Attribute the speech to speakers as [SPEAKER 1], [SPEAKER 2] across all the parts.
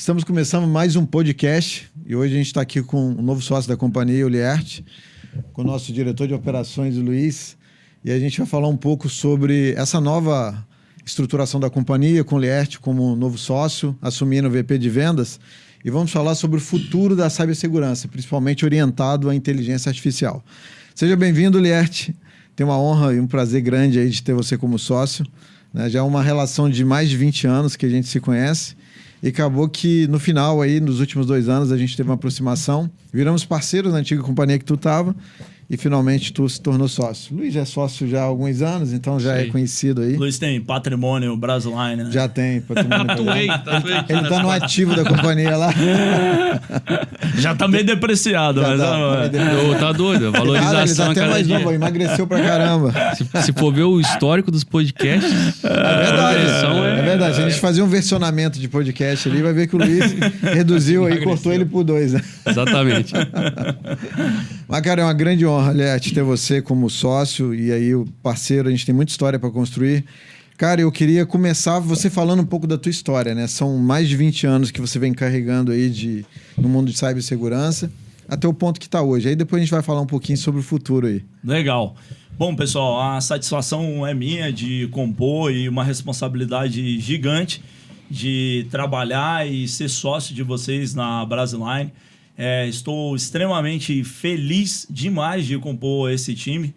[SPEAKER 1] Estamos começando mais um podcast e hoje a gente está aqui com o novo sócio da companhia, o Liert, com o nosso diretor de operações, o Luiz, e a gente vai falar um pouco sobre essa nova estruturação da companhia, com o Liert como novo sócio, assumindo o VP de vendas, e vamos falar sobre o futuro da cibersegurança, principalmente orientado à inteligência artificial. Seja bem-vindo, Liert. Tem uma honra e um prazer grande aí de ter você como sócio, né? Já é uma relação de mais de 20 anos que a gente se conhece. E acabou que no final, aí, nos últimos 2 anos, a gente teve uma aproximação. Viramos parceiros na antiga companhia que tu estava. E finalmente tu se tornou sócio. Luiz já é sócio já há alguns anos, então já é conhecido aí.
[SPEAKER 2] Luiz tem patrimônio Brasline, né?
[SPEAKER 1] Já tem patrimônio.
[SPEAKER 3] Tatuei
[SPEAKER 1] Ele tá no ativo da companhia lá.
[SPEAKER 2] Já tá meio depreciado,
[SPEAKER 1] Já
[SPEAKER 2] mas...
[SPEAKER 3] Tá doido, a valorização
[SPEAKER 1] ele tá até mais
[SPEAKER 3] dia.
[SPEAKER 1] novo, emagreceu pra caramba.
[SPEAKER 3] Se for ver o histórico dos podcasts...
[SPEAKER 1] É verdade. É verdade. Se a gente fazer um versionamento de podcast ali, vai ver que o Luiz reduziu aí, cortou ele por 2. Né?
[SPEAKER 3] Exatamente.
[SPEAKER 1] Mas, cara, é uma grande honra, Liert, ter você como sócio e aí o parceiro. A gente tem muita história para construir. Cara, eu queria começar você falando um pouco da tua história, né? São mais de 20 anos que você vem carregando aí no mundo de cibersegurança até o ponto que está hoje. Aí depois a gente vai falar um pouquinho sobre o futuro aí.
[SPEAKER 2] Legal. Bom, pessoal, a satisfação é minha de compor e uma responsabilidade gigante de trabalhar e ser sócio de vocês na Brasline. Estou extremamente feliz demais de compor esse time.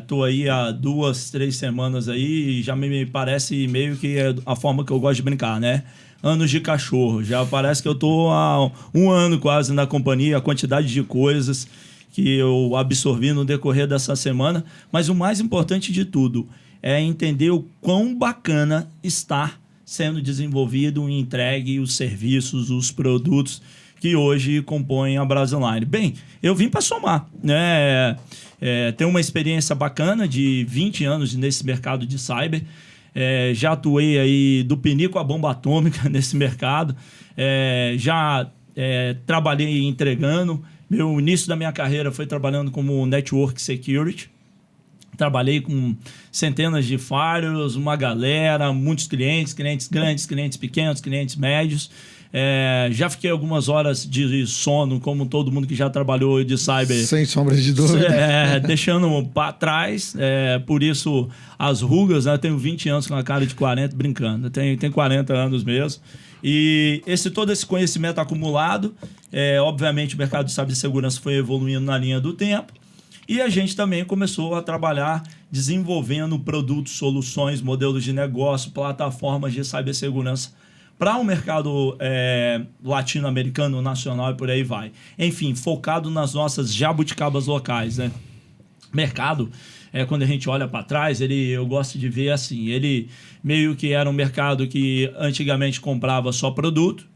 [SPEAKER 2] Estou aí há 2, 3 semanas aí e já me parece meio que é a forma que eu gosto de brincar, né? Anos de cachorro. Já parece que eu estou há 1 ano quase na companhia, a quantidade de coisas que eu absorvi no decorrer dessa semana. Mas o mais importante de tudo é entender o quão bacana está sendo desenvolvido e entregue os serviços, os produtos que hoje compõem a Brasline. Bem, eu vim para somar, né? Tenho uma experiência bacana de 20 anos nesse mercado de cyber. Já atuei aí do pinico à bomba atômica nesse mercado. Já trabalhei entregando. Meu início da minha carreira foi trabalhando como Network Security. Trabalhei com centenas de firewalls, uma galera, muitos clientes grandes, clientes pequenos, clientes médios. Já fiquei algumas horas de sono, como todo mundo que já trabalhou de cyber.
[SPEAKER 1] Sem sombra de dúvida.
[SPEAKER 2] Deixando para trás. Por isso, as rugas, né? Eu tenho 20 anos com a cara de 40, brincando. Tenho 40 anos mesmo. E todo esse conhecimento acumulado, obviamente o mercado de cibersegurança foi evoluindo na linha do tempo. E a gente também começou a trabalhar desenvolvendo produtos, soluções, modelos de negócio, plataformas de cibersegurança para o mercado latino-americano, nacional e por aí vai. Enfim, focado nas nossas jabuticabas locais, né? Mercado, quando a gente olha para trás, eu gosto de ver assim, ele meio que era um mercado que antigamente comprava só produto,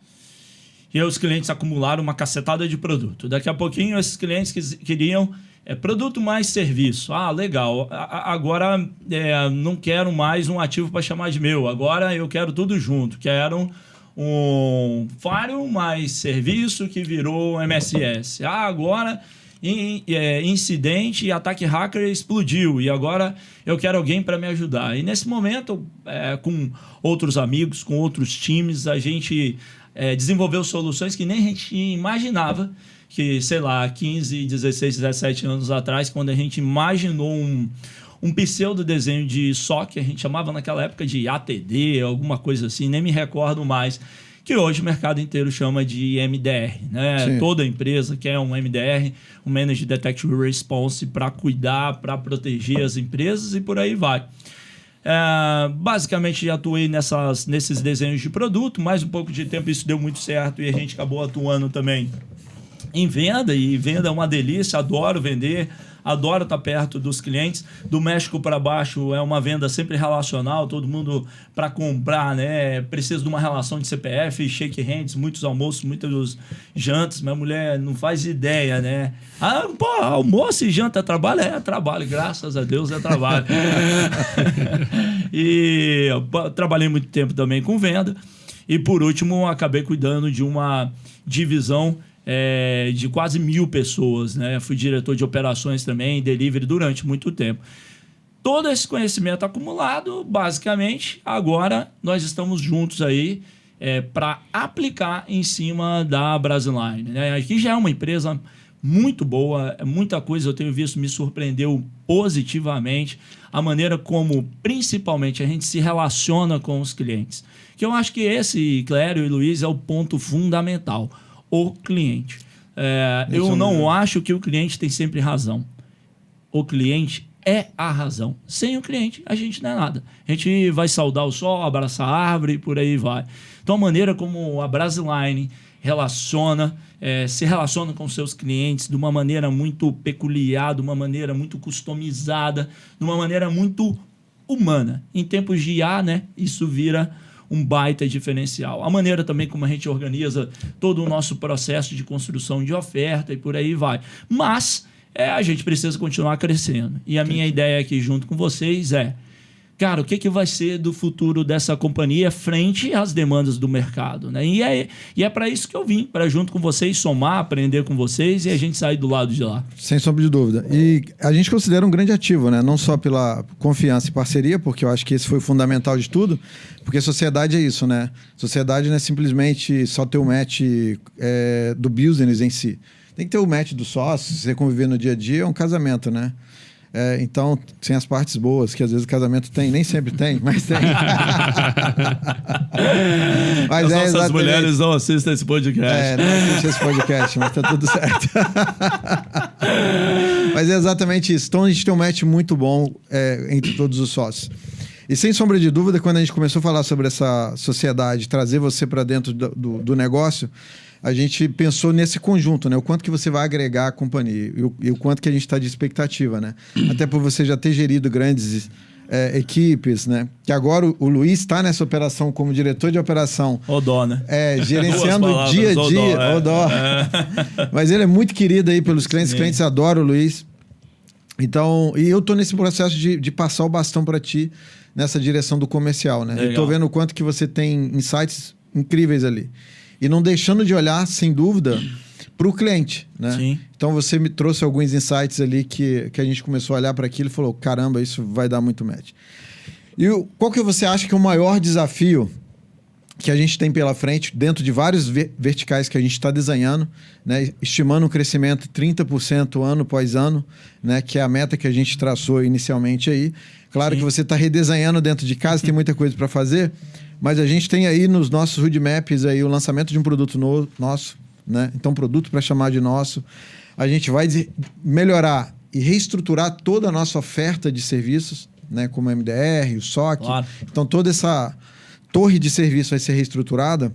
[SPEAKER 2] e aí os clientes acumularam uma cacetada de produto. Daqui a pouquinho, esses clientes queriam produto mais serviço. Ah, legal. Agora não quero mais um ativo para chamar de meu. Agora eu quero tudo junto. Quero um firewall mais serviço que virou MSS. Agora incidente e ataque hacker explodiu. E agora eu quero alguém para me ajudar. E nesse momento, com outros amigos, com outros times, a gente desenvolveu soluções que nem a gente imaginava. Que, sei lá, 15, 16, 17 anos atrás, quando a gente imaginou um pseudo desenho de SOC, a gente chamava naquela época de ATD, alguma coisa assim, nem me recordo mais, que hoje o mercado inteiro chama de MDR, né? Toda empresa quer um MDR, um Managed Detection Response, para cuidar, para proteger as empresas e por aí vai. Basicamente, atuei nesses desenhos de produto, mais um pouco de tempo isso deu muito certo e a gente acabou atuando também em venda, e venda é uma delícia, adoro vender, adoro estar perto dos clientes. Do México para baixo é uma venda sempre relacional, todo mundo para comprar, né? Precisa de uma relação de CPF, shake hands, muitos almoços, muitas jantas. Minha mulher não faz ideia, né? Almoço e janta, trabalho? Trabalho, graças a Deus é trabalho. E eu trabalhei muito tempo também com venda. E por último, acabei cuidando de uma divisão de quase 1.000 pessoas, né? Fui diretor de operações também, delivery durante muito tempo. Todo esse conhecimento acumulado, basicamente, agora nós estamos juntos aí para aplicar em cima da Brasiline, né? Aqui já é uma empresa muito boa, muita coisa eu tenho visto me surpreendeu positivamente, a maneira como, principalmente, a gente se relaciona com os clientes. Que eu acho que esse, Clério e Luiz, é o ponto fundamental, o cliente. Eu não acho que o cliente tem sempre razão. O cliente é a razão. Sem o cliente, a gente não é nada. A gente vai saudar o sol, abraçar a árvore e por aí vai. Então, a maneira como a Brasiline se relaciona com seus clientes de uma maneira muito peculiar, de uma maneira muito customizada, de uma maneira muito humana. Em tempos de IA, né, isso vira um baita diferencial. A maneira também como a gente organiza todo o nosso processo de construção de oferta e por aí vai. Mas a gente precisa continuar crescendo. E a minha ideia aqui junto com vocês cara, o que vai ser do futuro dessa companhia frente às demandas do mercado, né? E é para isso que eu vim, para junto com vocês somar, aprender com vocês e a gente sair do lado de lá.
[SPEAKER 1] Sem sombra de dúvida. E a gente considera um grande ativo, né? Não só pela confiança e parceria, porque eu acho que esse foi o fundamental de tudo, porque sociedade é isso, né? Sociedade não é simplesmente só ter o match do business em si. Tem que ter o match do sócio, você conviver no dia a dia, é um casamento, né? Então, sem as partes boas, que às vezes o casamento tem, nem sempre tem, mas tem.
[SPEAKER 2] Mas nossas mulheres não assistem esse podcast.
[SPEAKER 1] Não assistem esse podcast, mas tá tudo certo. Mas é exatamente isso. Então, a gente tem um match muito bom entre todos os sócios. E sem sombra de dúvida, quando a gente começou a falar sobre essa sociedade, trazer você para dentro do negócio, a gente pensou nesse conjunto, né? O quanto que você vai agregar à companhia e o quanto que a gente está de expectativa, né? Até por você já ter gerido grandes equipes, né? Que agora o Luiz está nessa operação como diretor de operação.
[SPEAKER 2] O dó, né?
[SPEAKER 1] Gerenciando o dia a dia. O dó. Mas ele é muito querido aí pelos clientes. Os clientes adoram o Luiz. Então, e eu estou nesse processo de passar o bastão para ti nessa direção do comercial, né? Eu estou vendo o quanto que você tem insights incríveis ali. E não deixando de olhar, sem dúvida, para o cliente, né?
[SPEAKER 2] Sim.
[SPEAKER 1] Então, você me trouxe alguns insights ali que a gente começou a olhar para aquilo e falou, caramba, isso vai dar muito match. E qual que você acha que é o maior desafio que a gente tem pela frente, dentro de vários verticais que a gente está desenhando, né? Estimando um crescimento 30% ano após ano, né? Que é a meta que a gente traçou inicialmente aí. Claro Sim. que você está redesenhando dentro de casa, tem muita coisa para fazer, mas a gente tem aí nos nossos roadmaps aí o lançamento de um produto nosso, né? Então, produto para chamar de nosso. A gente vai melhorar e reestruturar toda a nossa oferta de serviços, né? Como o MDR, o SOC. Claro. Então, toda essa torre de serviço vai ser reestruturada.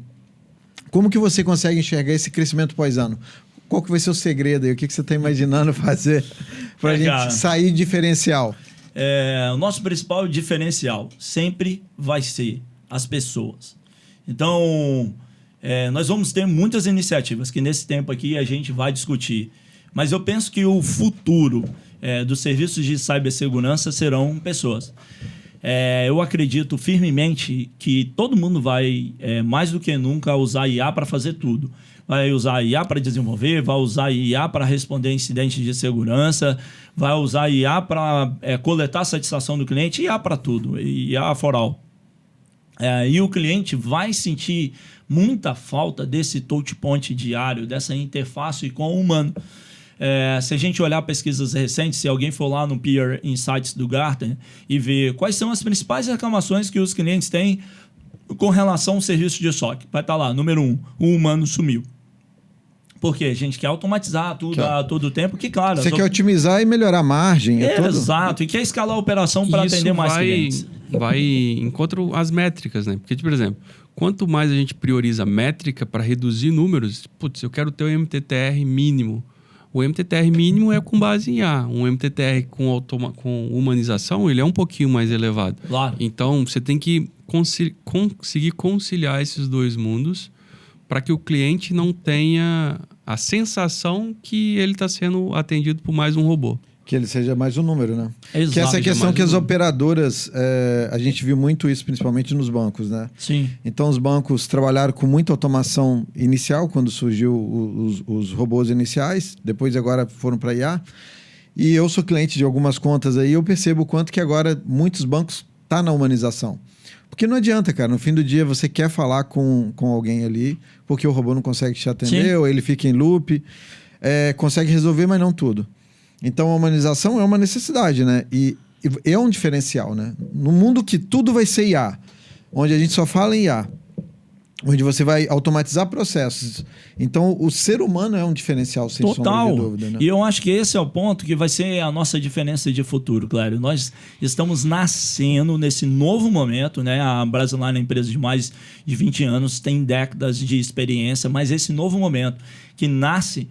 [SPEAKER 1] Como que você consegue enxergar esse crescimento pós-ano? Qual que vai ser o segredo aí? O que você está imaginando fazer para a gente sair diferencial?
[SPEAKER 2] O nosso principal diferencial sempre vai ser as pessoas. Então, nós vamos ter muitas iniciativas que nesse tempo aqui a gente vai discutir. Mas eu penso que o futuro dos serviços de cibersegurança serão pessoas. Eu acredito firmemente que todo mundo vai, mais do que nunca, usar IA para fazer tudo. Vai usar IA para desenvolver, vai usar IA para responder a incidentes de segurança, vai usar IA para coletar a satisfação do cliente, IA para tudo, IA for all. E o cliente vai sentir muita falta desse touch point diário, dessa interface com o humano. Se a gente olhar pesquisas recentes, se alguém for lá no Peer Insights do Gartner e ver quais são as principais reclamações que os clientes têm com relação ao serviço de SOC, vai estar lá, número 1, o humano sumiu. Porque a gente quer automatizar tudo a todo tempo, que claro...
[SPEAKER 1] Você quer otimizar e melhorar a margem.
[SPEAKER 2] Exato, e quer escalar a operação para atender mais clientes.
[SPEAKER 3] Vai encontro as métricas, né? Porque, por exemplo, quanto mais a gente prioriza métrica para reduzir números, putz, eu quero ter o MTTR mínimo. O MTTR mínimo é com base em IA. Um MTTR com humanização, ele é um pouquinho mais elevado.
[SPEAKER 2] Claro.
[SPEAKER 3] Então, você tem que conseguir conciliar esses dois mundos para que o cliente não tenha a sensação que ele está sendo atendido por mais um robô.
[SPEAKER 1] Que ele seja mais um número, né?
[SPEAKER 2] Exato.
[SPEAKER 1] Que essa é a questão que as operadoras... a gente viu muito isso, principalmente nos bancos, né?
[SPEAKER 2] Sim.
[SPEAKER 1] Então, os bancos trabalharam com muita automação inicial, quando surgiu os robôs iniciais. Depois, agora, foram para IA. E eu sou cliente de algumas contas aí. Eu percebo o quanto que agora muitos bancos estão na humanização. Porque não adianta, cara. No fim do dia, você quer falar com alguém ali, porque o robô não consegue te atender,
[SPEAKER 2] Sim.
[SPEAKER 1] ou ele fica em loop. Consegue resolver, mas não tudo. Então, a humanização é uma necessidade, né? E é um diferencial, né? No mundo que tudo vai ser IA, onde a gente só fala em IA, onde você vai automatizar processos. Então, o ser humano é um diferencial, sem sombra de dúvida, né?
[SPEAKER 2] E eu acho que esse é o ponto que vai ser a nossa diferença de futuro, claro. Nós estamos nascendo nesse novo momento, né? A Brasiline é uma empresa de mais de 20 anos, tem décadas de experiência, mas esse novo momento que nasce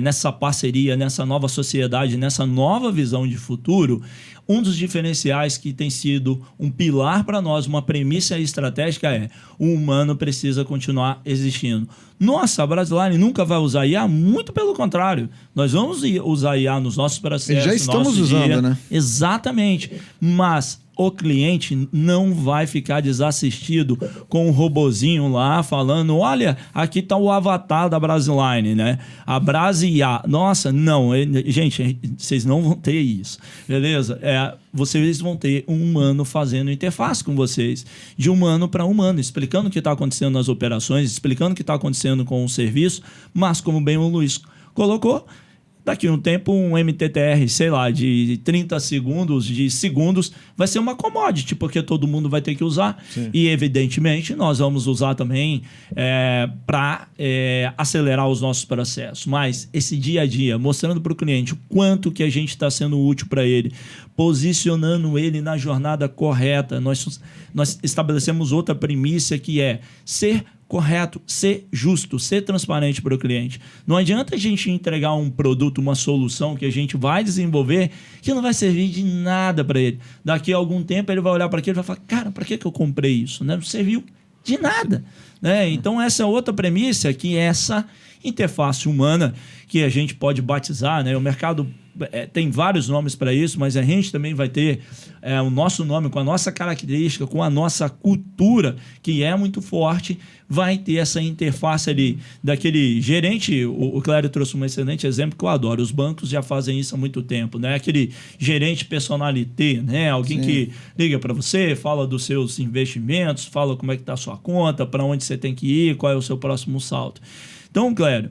[SPEAKER 2] nessa parceria, nessa nova sociedade, nessa nova visão de futuro, um dos diferenciais que tem sido um pilar para nós, uma premissa estratégica o humano precisa continuar existindo. Nossa, a Brasiline nunca vai usar IA? Muito pelo contrário. Nós vamos usar IA nos nossos processos.
[SPEAKER 1] Já estamos usando, né?
[SPEAKER 2] Exatamente. Mas o cliente não vai ficar desassistido com um robozinho lá falando, olha, aqui está o avatar da Brasiline, né? A Brasi IA. Nossa, não. Gente, vocês não vão ter isso. Beleza? Vocês vão ter um humano fazendo interface com vocês, de humano para humano, explicando o que está acontecendo nas operações, explicando o que está acontecendo com o serviço, mas como bem o Luiz colocou, daqui a um tempo um MTTR, sei lá, de 30 segundos, de segundos, vai ser uma commodity, porque todo mundo vai ter que usar.
[SPEAKER 1] Sim.
[SPEAKER 2] E, evidentemente, nós vamos usar também para acelerar os nossos processos. Mas esse dia a dia, mostrando para o cliente o quanto que a gente está sendo útil para ele, posicionando ele na jornada correta. Nós estabelecemos outra premissa que é ser correto, ser justo, ser transparente para o cliente. Não adianta a gente entregar um produto, uma solução que a gente vai desenvolver que não vai servir de nada para ele. Daqui a algum tempo ele vai olhar para aquilo e vai falar, cara, para que eu comprei isso? Não serviu de nada. Né? Então essa é outra premissa, que é essa interface humana que a gente pode batizar, né? O mercado tem vários nomes para isso, mas a gente também vai ter o nosso nome, com a nossa característica, com a nossa cultura, que é muito forte, vai ter essa interface ali daquele gerente. O Clério trouxe um excelente exemplo que eu adoro. Os bancos já fazem isso há muito tempo, né? Aquele gerente personalité, né? Alguém Sim. que liga para você, fala dos seus investimentos, fala como é que está a sua conta, para onde você tem que ir, qual é o seu próximo salto. Então, Clério,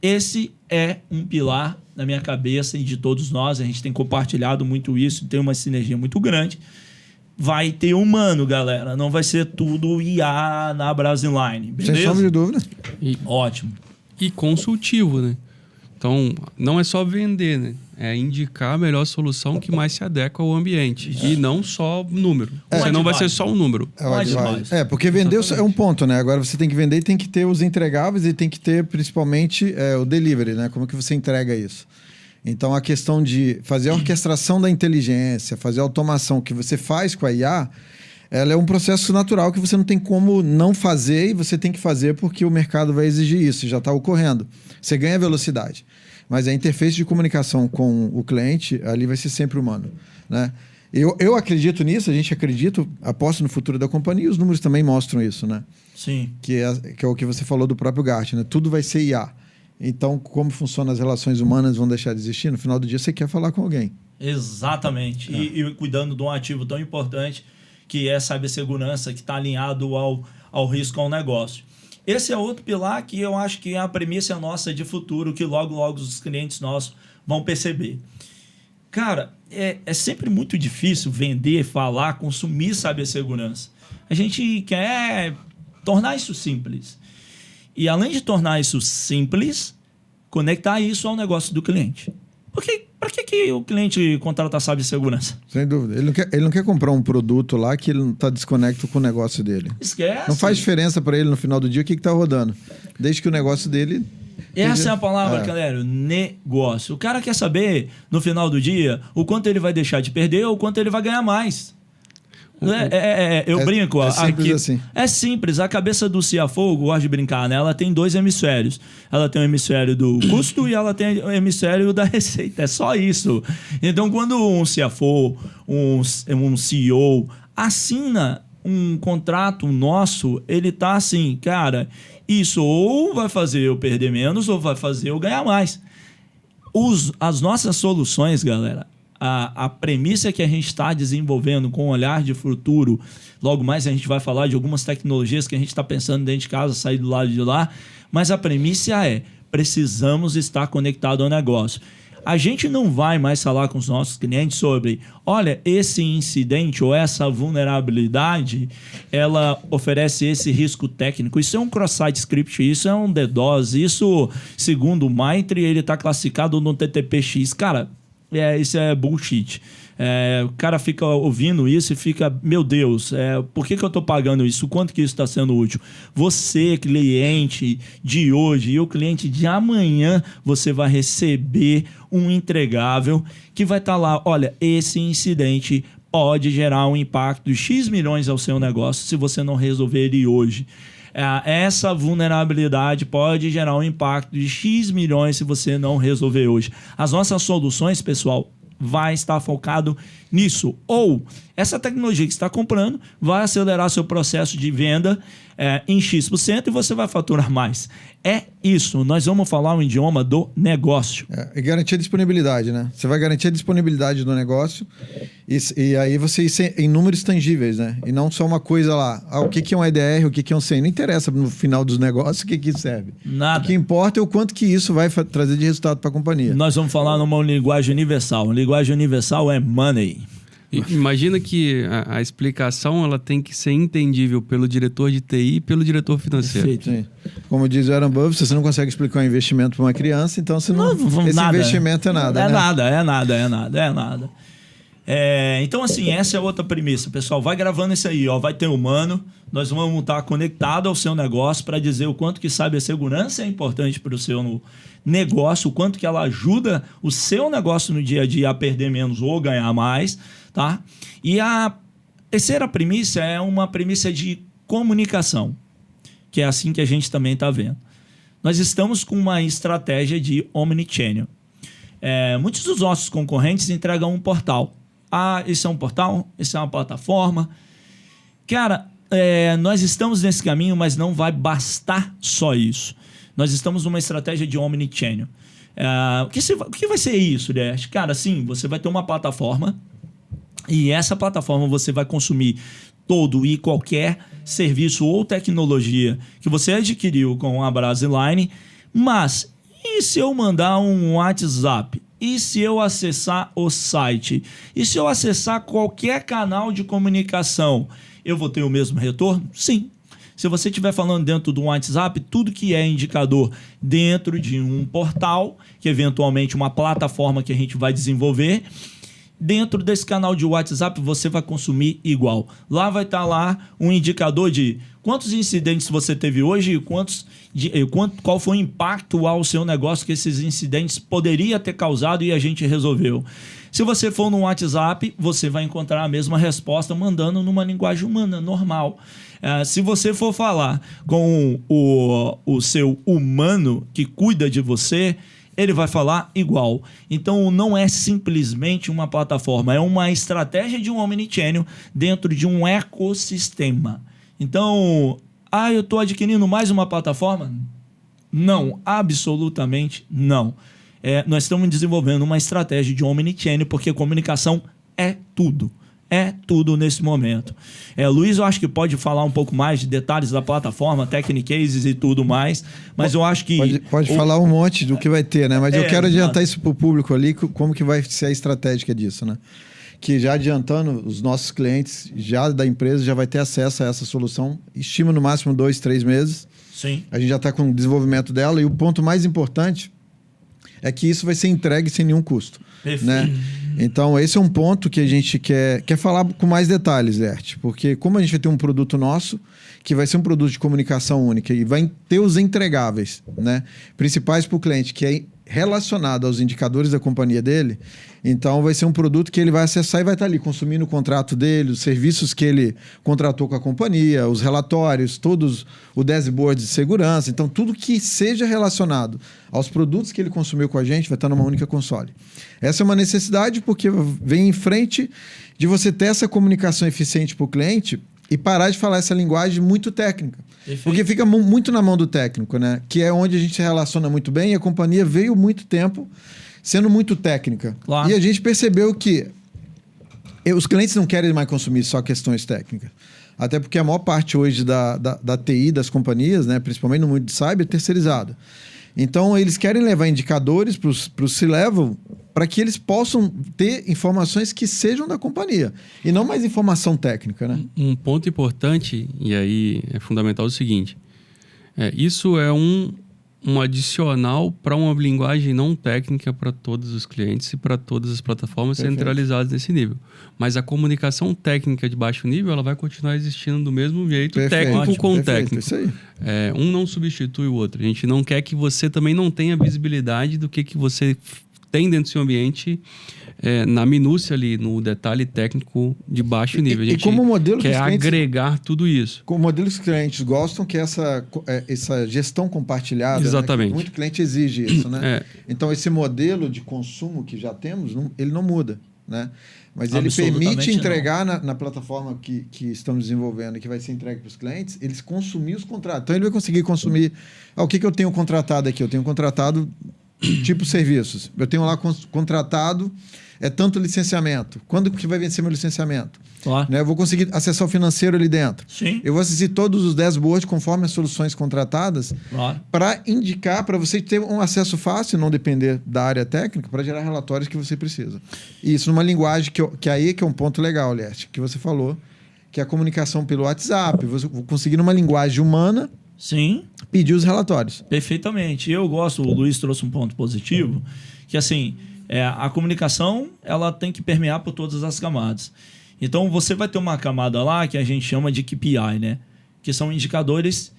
[SPEAKER 2] esse é um pilar na minha cabeça e de todos nós. A gente tem compartilhado muito isso, tem uma sinergia muito grande. Vai ter humano, galera. Não vai ser tudo IA na Brasiline. Beleza?
[SPEAKER 1] Sem sombra de dúvida.
[SPEAKER 2] Ótimo.
[SPEAKER 3] E consultivo, né? Então, não é só vender, né? É indicar a melhor solução que mais se adequa ao ambiente. E não só número. Você não vai ser só um número.
[SPEAKER 1] Porque vender é um ponto, né? Agora você tem que vender e tem que ter os entregáveis e tem que ter, principalmente, o delivery, né? Como que você entrega isso? Então, a questão de fazer a orquestração da inteligência, fazer a automação que você faz com a IA, ela é um processo natural que você não tem como não fazer e você tem que fazer porque o mercado vai exigir isso, já está ocorrendo. Você ganha velocidade. Mas a interface de comunicação com o cliente, ali vai ser sempre humano, né? Eu acredito nisso, a gente acredita, aposto no futuro da companhia e os números também mostram isso, né?
[SPEAKER 2] Sim.
[SPEAKER 1] Que é o que você falou do próprio Gartner, né? Tudo vai ser IA. Então, como funcionam as relações humanas vão deixar de existir? No final do dia, você quer falar com alguém.
[SPEAKER 2] Exatamente. E cuidando de um ativo tão importante que é a cibersegurança, que está alinhado ao risco ao negócio. Esse é outro pilar que eu acho que é a premissa nossa de futuro, que logo os clientes nossos vão perceber. Cara, é sempre muito difícil vender, falar, consumir cibersegurança. A gente quer tornar isso simples. E além de tornar isso simples, conectar isso ao negócio do cliente. Porque para que o cliente contrata cibersegurança?
[SPEAKER 1] Sem dúvida. Ele não quer comprar um produto lá que ele não está desconecto com o negócio dele.
[SPEAKER 2] Esquece.
[SPEAKER 1] Não faz diferença para ele no final do dia o que está rodando. Desde que o negócio dele...
[SPEAKER 2] Essa é a palavra, galera, negócio. O cara quer saber, no final do dia, o quanto ele vai deixar de perder ou o quanto ele vai ganhar mais. Eu brinco.
[SPEAKER 1] É simples assim.
[SPEAKER 2] É simples. A cabeça do CFO, gosto de brincar, né? Ela tem dois hemisférios. Ela tem o hemisfério do custo e ela tem o hemisfério da receita. É só isso. Então, quando um CFO, um CEO assina um contrato nosso, ele tá assim, cara, isso ou vai fazer eu perder menos ou vai fazer eu ganhar mais. As nossas soluções, galera, a premissa que a gente está desenvolvendo com um olhar de futuro, logo mais a gente vai falar de algumas tecnologias que a gente está pensando dentro de casa, sair do lado de lá, mas a premissa é, precisamos estar conectado ao negócio. A gente não vai mais falar com os nossos clientes sobre, olha, esse incidente ou essa vulnerabilidade, ela oferece esse risco técnico. Isso é um cross-site script, isso é um DDoS, isso, segundo o Maitre, ele está classificado no TTP-X. Cara, isso é bullshit. O cara fica ouvindo isso e fica, meu Deus, por que eu estou pagando isso? Quanto que isso está sendo útil? Você, cliente de hoje e o cliente de amanhã, você vai receber um entregável que vai estar lá, olha, esse incidente pode gerar um impacto de X milhões ao seu negócio se você não resolver ele hoje. Essa vulnerabilidade pode gerar um impacto de X milhões se você não resolver hoje. As nossas soluções, pessoal, vai estar focado nisso. Ou essa tecnologia que você está comprando vai acelerar seu processo de venda em X% e você vai faturar mais. É isso. Nós vamos falar o idioma do negócio.
[SPEAKER 1] E garantir a disponibilidade, né? Você vai garantir a disponibilidade do negócio e aí você ir em números tangíveis, né? E não só uma coisa lá. O que é um EDR, o que é um CM. Não interessa no final dos negócios o que serve.
[SPEAKER 2] Nada.
[SPEAKER 1] O que importa é o quanto que isso vai trazer de resultado para a companhia.
[SPEAKER 2] Nós vamos falar numa linguagem universal. A linguagem universal é money.
[SPEAKER 3] Imagina que a explicação ela tem que ser entendível pelo diretor de TI e pelo diretor financeiro.
[SPEAKER 1] Sim. Como diz o Warren Buffett, você não consegue explicar um investimento para uma criança, então você não esse
[SPEAKER 2] nada.
[SPEAKER 1] investimento é nada.
[SPEAKER 2] É
[SPEAKER 1] né?
[SPEAKER 2] nada. Então, assim, essa é outra premissa. Pessoal, vai gravando isso aí, ó. Vai ter humano. Nós vamos estar conectado ao seu negócio para dizer o quanto que cibersegurança é importante para o seu negócio, o quanto que ela ajuda o seu negócio no dia a dia a perder menos ou ganhar mais, tá? E a terceira premissa é uma premissa de comunicação, que é assim que a gente também está vendo. Nós estamos com uma estratégia de omnichannel. Muitos dos nossos concorrentes entregam um portal. Esse é um portal, esse é uma plataforma. Cara, nós estamos nesse caminho, mas não vai bastar só isso. Nós estamos numa estratégia de omnichannel. O que vai ser isso, Leste? Cara, sim, você vai ter uma plataforma e essa plataforma você vai consumir todo e qualquer serviço ou tecnologia que você adquiriu com a Brasiline, mas e se eu mandar um WhatsApp? E se eu acessar o site? E se eu acessar qualquer canal de comunicação? Eu vou ter o mesmo retorno? Sim. Se você estiver falando dentro do WhatsApp, tudo que é indicador dentro de um portal, que eventualmente uma plataforma que a gente vai desenvolver, dentro desse canal de WhatsApp você vai consumir igual. Lá vai estar lá um indicador de quantos incidentes você teve hoje e qual foi o impacto ao seu negócio que esses incidentes poderiam ter causado e a gente resolveu. Se você for no WhatsApp, você vai encontrar a mesma resposta mandando numa linguagem humana, normal. Se você for falar com o seu humano que cuida de você, ele vai falar igual. Então, não é simplesmente uma plataforma, é uma estratégia de um omnichannel dentro de um ecossistema. Então, eu estou adquirindo mais uma plataforma? Não, absolutamente não. Nós estamos desenvolvendo uma estratégia de omnichannel porque comunicação é tudo. É tudo nesse momento. Luiz, eu acho que pode falar um pouco mais de detalhes da plataforma, technical cases e tudo mais, mas eu acho que...
[SPEAKER 1] Pode falar um monte do que vai ter, né? Mas eu quero adiantar isso para o público ali, como que vai ser a estratégia disso, né? Que já adiantando, os nossos clientes já da empresa já vai ter acesso a essa solução, estima no máximo 2, 3 meses.
[SPEAKER 2] Sim.
[SPEAKER 1] A gente já está com o desenvolvimento dela e o ponto mais importante é que isso vai ser entregue sem nenhum custo.
[SPEAKER 2] Perfeito.
[SPEAKER 1] Né? Então, esse é um ponto que a gente quer falar com mais detalhes, Lert. Porque como a gente vai ter um produto nosso, que vai ser um produto de comunicação única e vai ter os entregáveis, né? Principais para o cliente, que é relacionado aos indicadores da companhia dele, então vai ser um produto que ele vai acessar e vai estar ali consumindo o contrato dele, os serviços que ele contratou com a companhia, os relatórios, todos o dashboard de segurança. Então, tudo que seja relacionado aos produtos que ele consumiu com a gente vai estar numa única console. Essa é uma necessidade porque vem em frente de você ter essa comunicação eficiente para o cliente e parar de falar essa linguagem muito técnica. Perfeito. Porque fica muito na mão do técnico, né? Que é onde a gente se relaciona muito bem e a companhia veio muito tempo sendo muito técnica.
[SPEAKER 2] Claro.
[SPEAKER 1] E a gente percebeu que os clientes não querem mais consumir só questões técnicas. Até porque a maior parte hoje da TI das companhias, né, principalmente no mundo de cyber, é terceirizada. Então, eles querem levar indicadores para o C-Level para que eles possam ter informações que sejam da companhia e não mais informação técnica, né?
[SPEAKER 3] Um ponto importante, e aí é fundamental, é o seguinte. Isso é um adicional para uma linguagem não técnica para todos os clientes e para todas as plataformas
[SPEAKER 1] Perfeito.
[SPEAKER 3] centralizadas nesse nível. Mas a comunicação técnica de baixo nível ela vai continuar existindo do mesmo jeito,
[SPEAKER 1] Perfeito.
[SPEAKER 3] técnico com
[SPEAKER 1] Perfeito,
[SPEAKER 3] técnico.
[SPEAKER 1] isso aí.
[SPEAKER 3] Um não substitui o outro. A gente não quer que você também não tenha visibilidade do que você tem dentro do seu ambiente na minúcia ali, no detalhe técnico de baixo nível. A gente
[SPEAKER 1] como modelo que
[SPEAKER 3] quer
[SPEAKER 1] os clientes-
[SPEAKER 3] agregar tudo isso.
[SPEAKER 1] Com o modelo que os clientes gostam, que é essa gestão compartilhada.
[SPEAKER 3] Exatamente.
[SPEAKER 1] Né? Que muito cliente exige isso, né?
[SPEAKER 3] É.
[SPEAKER 1] Então, esse modelo de consumo que já temos, ele não muda, né? Mas ele
[SPEAKER 2] Absolutamente
[SPEAKER 1] permite
[SPEAKER 2] não.
[SPEAKER 1] entregar na plataforma que estamos desenvolvendo e que vai ser entregue para os clientes, eles consumir os contratos. Então, ele vai conseguir consumir... o que eu tenho contratado aqui? Eu tenho contratado tipo serviços. Eu tenho lá contratado tanto licenciamento. Quando que vai vencer meu licenciamento?
[SPEAKER 2] Claro.
[SPEAKER 1] Né? Eu vou conseguir acessar o financeiro ali dentro.
[SPEAKER 2] Sim.
[SPEAKER 1] Eu vou assistir todos os dashboards conforme as soluções contratadas
[SPEAKER 2] Claro.
[SPEAKER 1] para indicar, para você ter um acesso fácil, não depender da área técnica, para gerar relatórios que você precisa. E isso numa linguagem que aí que é um ponto legal, Leste, que você falou, que é a comunicação pelo WhatsApp. Você conseguir numa linguagem humana
[SPEAKER 2] Sim.
[SPEAKER 1] pedir os relatórios.
[SPEAKER 2] Perfeitamente. Eu gosto, o Luiz trouxe um ponto positivo, que assim, a comunicação ela tem que permear por todas as camadas. Então, você vai ter uma camada lá que a gente chama de KPI, né? Que são indicadores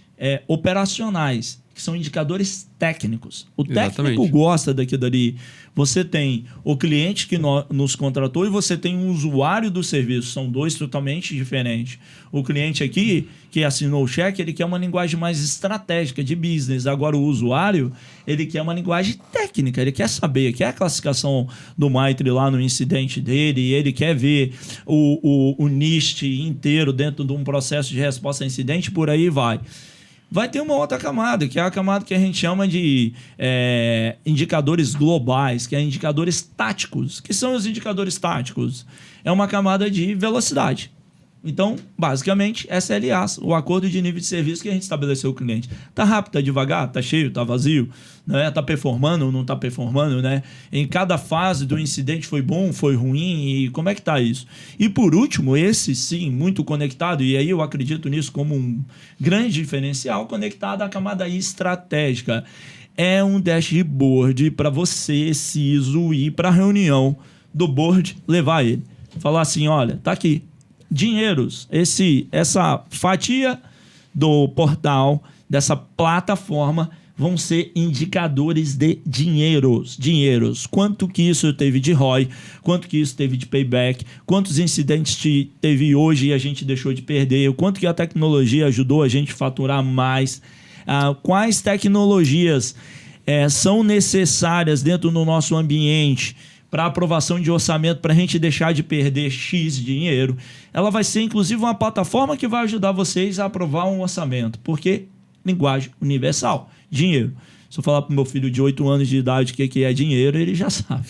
[SPEAKER 2] operacionais, que são indicadores técnicos. O técnico
[SPEAKER 3] Exatamente.
[SPEAKER 2] gosta daquilo dali. Você tem o cliente que nos contratou e você tem um usuário do serviço. São dois totalmente diferentes. O cliente aqui, que assinou o cheque, ele quer uma linguagem mais estratégica de business. Agora, o usuário, ele quer uma linguagem técnica. Ele quer saber, quer a classificação do MITRE lá no incidente dele, ele quer ver o NIST inteiro dentro de um processo de resposta a incidente, por aí vai. Vai ter uma outra camada, que é a camada que a gente chama de indicadores globais, que é indicadores táticos. Que são os indicadores táticos? É uma camada de velocidade. Então, basicamente, SLAs, o acordo de nível de serviço que a gente estabeleceu com o cliente. Tá rápido, tá devagar, tá cheio, tá vazio, né? Tá performando ou não tá performando, né? Em cada fase do incidente foi bom, foi ruim e como é que tá isso? E por último, esse sim, muito conectado, e aí eu acredito nisso como um grande diferencial, conectado à camada estratégica. É um dashboard para você, CISO, ir para a reunião do board, levar ele. Falar assim, olha, tá aqui. Dinheiros, essa fatia do portal, dessa plataforma, vão ser indicadores de dinheiros. Quanto que isso teve de ROI, quanto que isso teve de payback, quantos incidentes teve hoje e a gente deixou de perder, o quanto que a tecnologia ajudou a gente a faturar mais, quais tecnologias são necessárias dentro do nosso ambiente para aprovação de orçamento, para a gente deixar de perder X dinheiro. Ela vai ser, inclusive, uma plataforma que vai ajudar vocês a aprovar um orçamento. Porque linguagem universal, dinheiro. Se eu falar para o meu filho de 8 anos de idade o que é dinheiro, ele já sabe.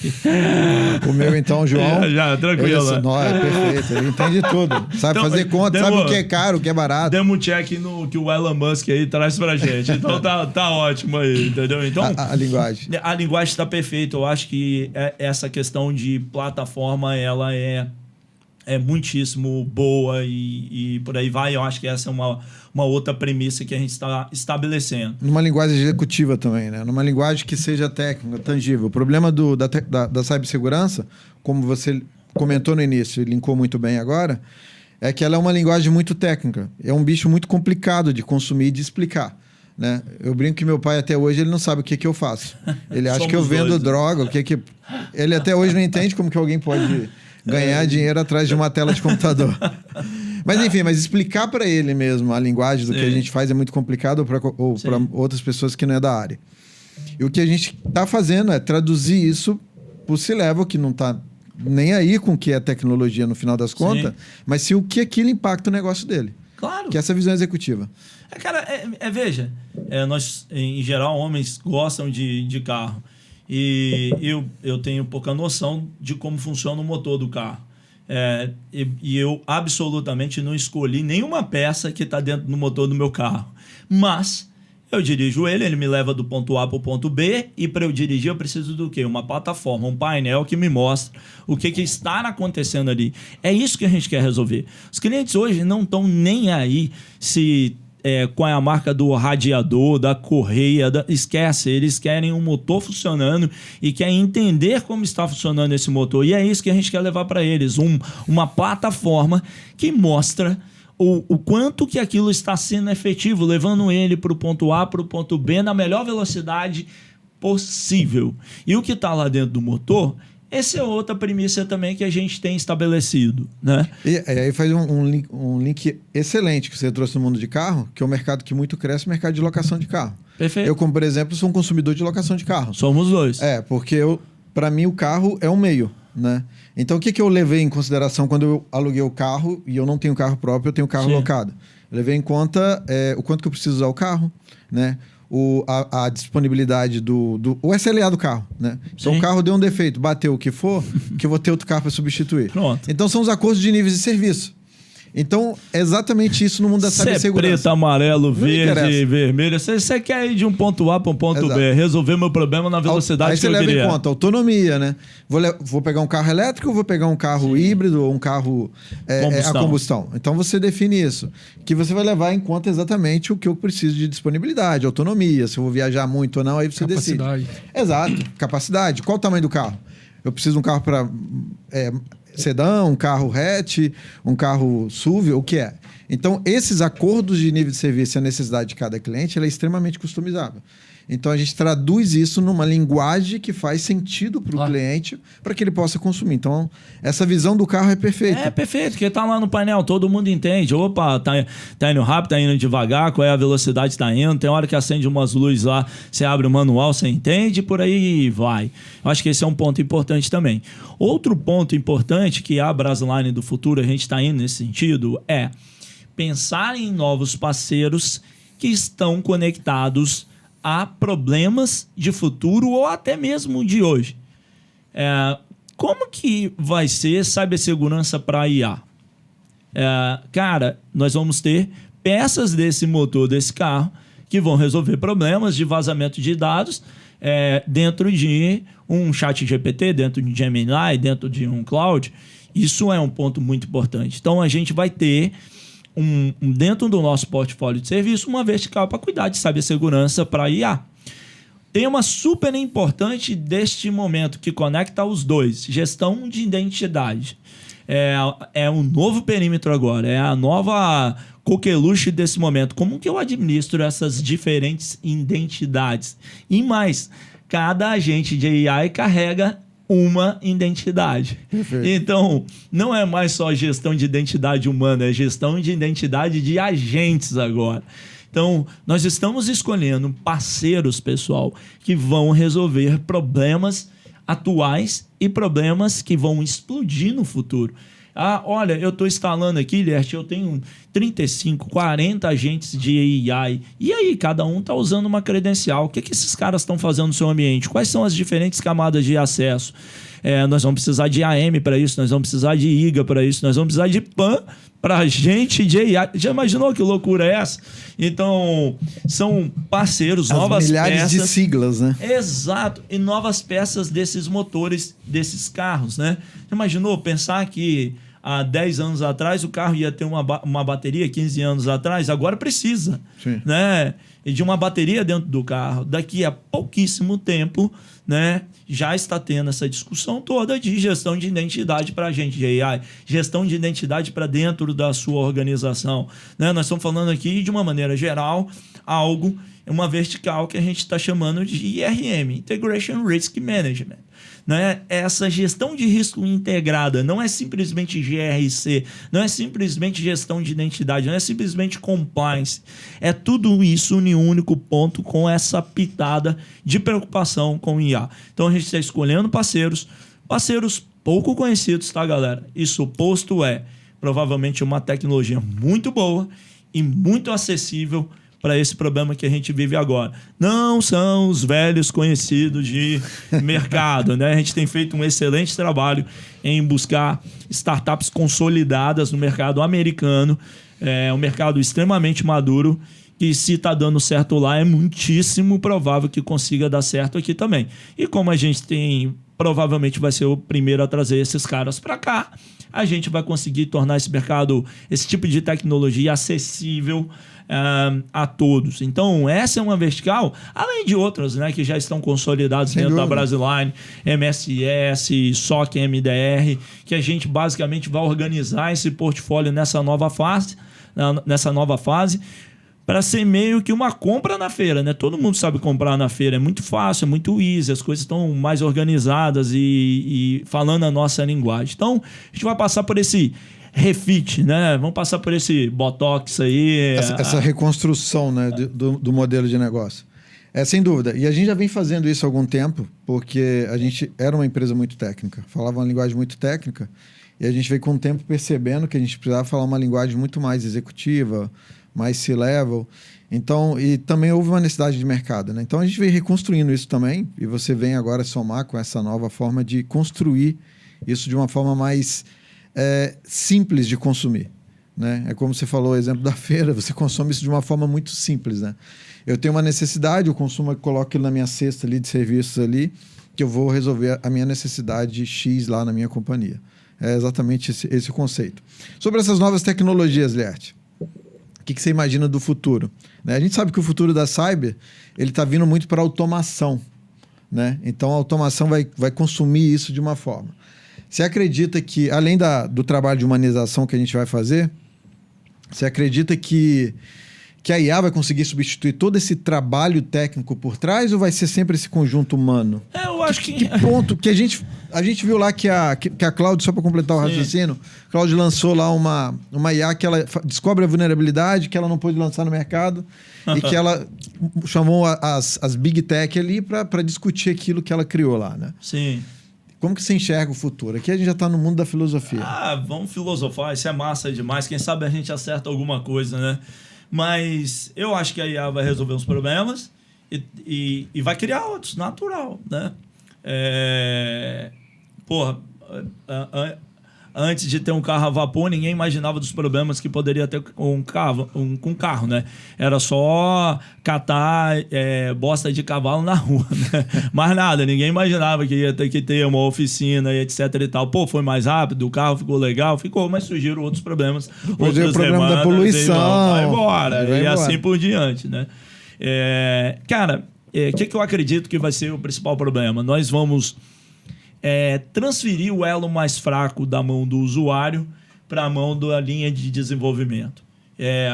[SPEAKER 1] O meu, então, João...
[SPEAKER 2] Já, tranquilo.
[SPEAKER 1] Perfeito, ele entende tudo. Sabe
[SPEAKER 2] Então,
[SPEAKER 1] fazer conta, sabe o que é caro, o que é barato.
[SPEAKER 2] Demos um check no que o Elon Musk aí traz pra gente. Então tá ótimo aí, entendeu? Então,
[SPEAKER 1] A linguagem.
[SPEAKER 2] A linguagem está perfeita. Eu acho que essa questão de plataforma, ela é muitíssimo boa e por aí vai. Eu acho que essa é uma outra premissa que a gente está estabelecendo.
[SPEAKER 1] Numa linguagem executiva também, né? Numa linguagem que seja técnica, tangível. O problema da cibersegurança, como você comentou no início e linkou muito bem agora, é que ela é uma linguagem muito técnica. É um bicho muito complicado de consumir e de explicar. Né? Eu brinco que meu pai até hoje ele não sabe o que eu faço. Ele acha que eu vendo droga, ele até hoje não entende como que alguém pode ganhar dinheiro atrás de uma tela de computador. Mas enfim, explicar para ele mesmo a linguagem do que a gente faz é muito complicado ou para outras pessoas que não é da área. E o que a gente está fazendo é traduzir isso para o C-Level, que não está nem aí com o que é tecnologia no final das contas, mas sim o que aquilo impacta o negócio dele.
[SPEAKER 2] Claro.
[SPEAKER 1] Que é essa visão executiva.
[SPEAKER 2] Cara, veja, nós, em geral, homens gostam de carro. e eu tenho pouca noção de como funciona o motor do carro. E eu absolutamente não escolhi nenhuma peça que está dentro do motor do meu carro. Mas eu dirijo ele me leva do ponto A para o ponto B, e para eu dirigir eu preciso do quê? Uma plataforma, um painel que me mostra o que está acontecendo ali. É isso que a gente quer resolver. Os clientes hoje não estão nem aí se... qual é a marca do radiador, da correia, esquece, eles querem um motor funcionando e querem entender como está funcionando esse motor, e é isso que a gente quer levar para eles, uma plataforma que mostra o quanto que aquilo está sendo efetivo, levando ele para o ponto A, para o ponto B, na melhor velocidade possível. E o que está lá dentro do motor... Essa é outra premissa também que a gente tem estabelecido, né?
[SPEAKER 1] E aí faz um link excelente que você trouxe no mundo de carro, que é o mercado que muito cresce, o mercado de locação de carro.
[SPEAKER 2] Perfeito.
[SPEAKER 1] Eu, como por exemplo, sou um consumidor de locação de carro.
[SPEAKER 2] Somos dois.
[SPEAKER 1] Porque para mim o carro é um meio, né? Então o que eu levei em consideração quando eu aluguei o carro, e eu não tenho carro próprio, eu tenho carro locado. Eu levei em conta o quanto que eu preciso usar o carro, né? A disponibilidade o SLA do carro, né? Então o carro deu um defeito, bateu o que for, que eu vou ter outro carro para substituir.
[SPEAKER 2] Pronto.
[SPEAKER 1] Então são os acordos de níveis de serviço. Então, é exatamente isso no mundo da cibersegurança.
[SPEAKER 2] Preto, amarelo, verde, vermelho. Você quer ir de um ponto A para um ponto B, resolver meu problema na velocidade que eu queria.
[SPEAKER 1] Aí você leva em conta autonomia, né? Vou pegar um carro elétrico ou vou pegar um carro híbrido ou um carro a combustão? Então, você define isso. Que você vai levar em conta exatamente o que eu preciso de disponibilidade, autonomia, se eu vou viajar muito ou não, aí você decide. Exato. Capacidade. Qual o tamanho do carro? Eu preciso de um carro para... sedã, um carro hatch, um carro SUV, o que é? Então, esses acordos de nível de serviço e a necessidade de cada cliente, ela é extremamente customizável. Então, a gente traduz isso numa linguagem que faz sentido para o cliente, para que ele possa consumir. Então, essa visão do carro é perfeita.
[SPEAKER 2] É perfeito, porque tá lá no painel, todo mundo entende. Opa, tá indo rápido, tá indo devagar, qual é a velocidade que tá indo. Tem hora que acende umas luzes lá, você abre o manual, você entende, por aí vai. Eu acho que esse é um ponto importante também. Outro ponto importante que a Brasline do futuro, a gente está indo nesse sentido, é pensar em novos parceiros que estão conectados a problemas de futuro ou até mesmo de hoje. Como que vai ser cibersegurança para IA? Cara, nós vamos ter peças desse motor, desse carro, que vão resolver problemas de vazamento de dados dentro de um chat GPT, dentro de Gemini, dentro de um cloud. Isso é um ponto muito importante. Então, a gente vai ter dentro do nosso portfólio de serviço, uma vertical para cuidar de cibersegurança para IA. Tem uma super importante deste momento que conecta os dois: gestão de identidade. É um novo perímetro agora, é a nova coqueluche desse momento. Como que eu administro essas diferentes identidades? E mais, cada agente de AI carrega uma identidade. Perfeito. Então, não é mais só gestão de identidade humana, é gestão de identidade de agentes agora. Então, nós estamos escolhendo parceiros, pessoal, que vão resolver problemas atuais e problemas que vão explodir no futuro. Olha, eu estou instalando aqui, Lert, eu tenho 35, 40 agentes de AI. E aí, cada um está usando uma credencial. O que esses caras estão fazendo no seu ambiente? Quais são as diferentes camadas de acesso? Nós vamos precisar de AM para isso, nós vamos precisar de IGA para isso, nós vamos precisar de PAN para agente de AI. Já imaginou que loucura é essa? Então, são parceiros, novas
[SPEAKER 1] milhares
[SPEAKER 2] peças.
[SPEAKER 1] de siglas, né?
[SPEAKER 2] Exato. E novas peças desses motores, desses carros, né? Já imaginou pensar que há 10 anos atrás o carro ia ter uma bateria, 15 anos atrás, agora precisa, né? E de uma bateria dentro do carro. Daqui a pouquíssimo tempo, né, já está tendo essa discussão toda de gestão de identidade para agente de AI, gestão de identidade para dentro da sua organização, né? Nós estamos falando aqui de uma maneira geral, uma vertical que a gente está chamando de IRM, Integration Risk Management. Né? Essa gestão de risco integrada não é simplesmente GRC, não é simplesmente gestão de identidade, não é simplesmente compliance. É tudo isso em um único ponto, com essa pitada de preocupação com IA. Então a gente está escolhendo parceiros pouco conhecidos, tá, galera? E suposto provavelmente uma tecnologia muito boa e muito acessível para esse problema que a gente vive agora. Não são os velhos conhecidos de mercado, né? A gente tem feito um excelente trabalho em buscar startups consolidadas no mercado americano, um mercado extremamente maduro, e se está dando certo lá, é muitíssimo provável que consiga dar certo aqui também. E como a gente provavelmente vai ser o primeiro a trazer esses caras para cá, a gente vai conseguir tornar esse mercado, esse tipo de tecnologia acessível a todos. Então, essa é uma vertical, além de outras, né, que já estão consolidadas dentro da Brasiline, MSS, SOC, MDR, que a gente basicamente vai organizar esse portfólio nessa nova fase, para ser meio que uma compra na feira, né? Todo mundo sabe comprar na feira, é muito fácil, é muito easy, as coisas estão mais organizadas e falando a nossa linguagem. Então, a gente vai passar por esse refit, né? Vamos passar por esse botox aí.
[SPEAKER 1] Essa reconstrução, né, do modelo de negócio. Sem dúvida. E a gente já vem fazendo isso há algum tempo, porque a gente era uma empresa muito técnica, falava uma linguagem muito técnica, e a gente veio com o tempo percebendo que a gente precisava falar uma linguagem muito mais executiva, mais C-level. Então, e também houve uma necessidade de mercado, né? Então, a gente vem reconstruindo isso também, e você vem agora somar com essa nova forma de construir isso de uma forma mais simples de consumir, né? É como você falou, o exemplo da feira, você consome isso de uma forma muito simples, né? Eu tenho uma necessidade, eu consumo, eu coloco aquilo na minha cesta ali de serviços ali, que eu vou resolver a minha necessidade X lá na minha companhia. É exatamente esse o conceito. Sobre essas novas tecnologias, Lierte, o que você imagina do futuro? Né? A gente sabe que o futuro da cyber ele está vindo muito para a automação, né? Então, a automação vai consumir isso de uma forma. Você acredita que, além do trabalho de humanização que a gente vai fazer, você acredita que a IA vai conseguir substituir todo esse trabalho técnico por trás ou vai ser sempre esse conjunto humano?
[SPEAKER 2] Eu acho que...
[SPEAKER 1] Que ponto que a gente viu lá que a Cloud, só para completar o raciocínio, a Cloud lançou lá uma IA que ela descobre a vulnerabilidade, que ela não pôde lançar no mercado e que ela chamou as Big Tech ali para discutir aquilo que ela criou lá, né?
[SPEAKER 2] Sim.
[SPEAKER 1] Como que você enxerga o futuro? Aqui a gente já está no mundo da filosofia.
[SPEAKER 2] Vamos filosofar, isso é massa demais. Quem sabe a gente acerta alguma coisa, né? Mas eu acho que a IA vai resolver uns problemas e vai criar outros, natural, né? Antes de ter um carro a vapor, ninguém imaginava dos problemas que poderia ter com carro, né? Era só catar bosta de cavalo na rua, né? Mais nada, ninguém imaginava que ia ter que ter uma oficina e etc e tal. Foi mais rápido, o carro ficou legal, mas surgiram outros problemas.
[SPEAKER 1] Depois veio o problema da poluição.
[SPEAKER 2] Vai embora, e assim por diante, né? Cara, o que eu acredito que vai ser o principal problema? Nós vamos... transferir o elo mais fraco da mão do usuário para a mão da linha de desenvolvimento.